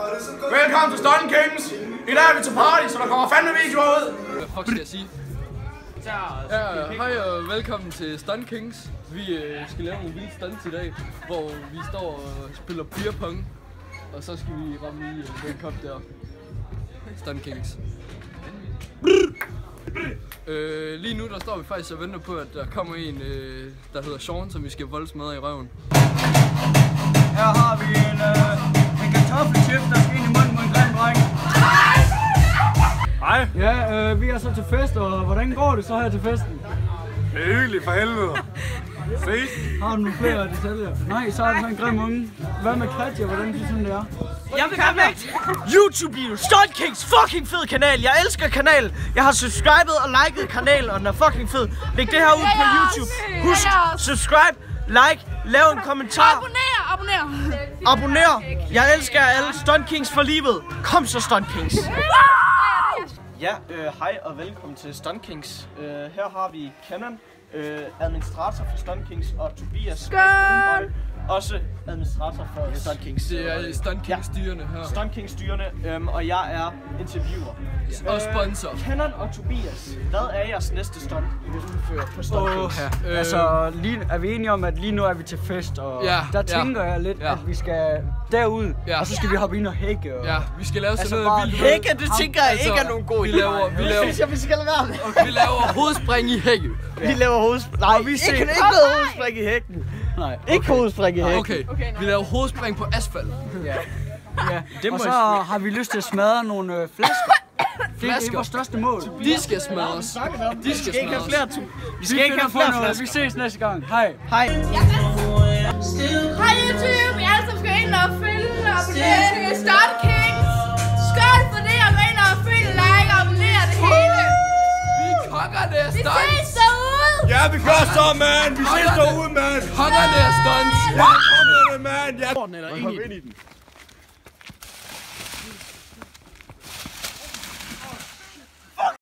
Velkommen til Stunt Kings. I dag er vi til party, så der kommer fandme videoer ud. Hvad fuck skal jeg sige? Hej og velkommen til Stunt Kings. Vi skal lave nogle vilde stunts i dag, hvor vi står og spiller beer pong. Og så skal vi ramme i den kop der. Stunt Kings. Lige nu der står vi faktisk og venter på, at der kommer en, der hedder Sean, som vi skal voldes med i røven. Her har vi en kartoffelchip, der skal ind i munden på en grim dreng. Hej. Ja, vi er så til fest, og hvordan går det så her til festen? Det er hyggeligt for helvede. Ses. Har du nogle flere detaljer? Nej, så er det sådan en grim unge. Hvad med Katja, hvordan synes du det er? Jeg vil gerne væk. YouTube-video, Stunt Kings, fucking fed kanal. Jeg elsker kanalen. Jeg har subscribet og liket kanalen, og den er fucking fed. Læg det her ud på YouTube. Husk, subscribe, like, lav en kommentar. Abonner. Jeg elsker alle Stunt Kings for livet. Kom så, Stunt Kings. Ja, hej og velkommen til Stunt Kings. Her har vi Kenan, administrator for Stunt Kings, og Tobias også administrator for Stunt Kings. Det er Stunt Kings styrende her. Stunt Kings styrende, og jeg er interviewer. Og sponsor. Kenan og Tobias, hvad er jeres næste stunt, I vil udføre på Stunt Kings? Altså, lige er vi enige om, at lige nu er vi til fest, og der tænker jeg lidt, at vi skal derud, og så skal vi hoppe ind og hække. Og, vi skal lave sådan noget vildt. Hække, det tænker jeg ikke er nogen god idé. Vi skal lade være med. Vi laver hovedspring i hække. Vi laver hovedspring. Nej, vi ikke noget hovedspring i hækken. Nej. Ikke hovedspring i hækken. Okay, vi laver hovedspring på asfalt. Ja. Og så har vi lyst til at smadre nogle flasker. Det er vores største mål. De skal smadres. Vi skal ikke have flere. Vi skal ikke have flere flasker. Vi ses næste gang. Hej. Hej. Hej YouTube. Jeg alle skal ind og følge og abonnere til Stunt Kings. Skål for det, og gå ind og følge, like og abonnere det hele. Vi er kongerne af Vi stunts. ses derude. Ja, vi gør så, man. Vi ses derude, man. Kongerne af stunts. Ja, kongerne, man. Ja. Eller ind i den.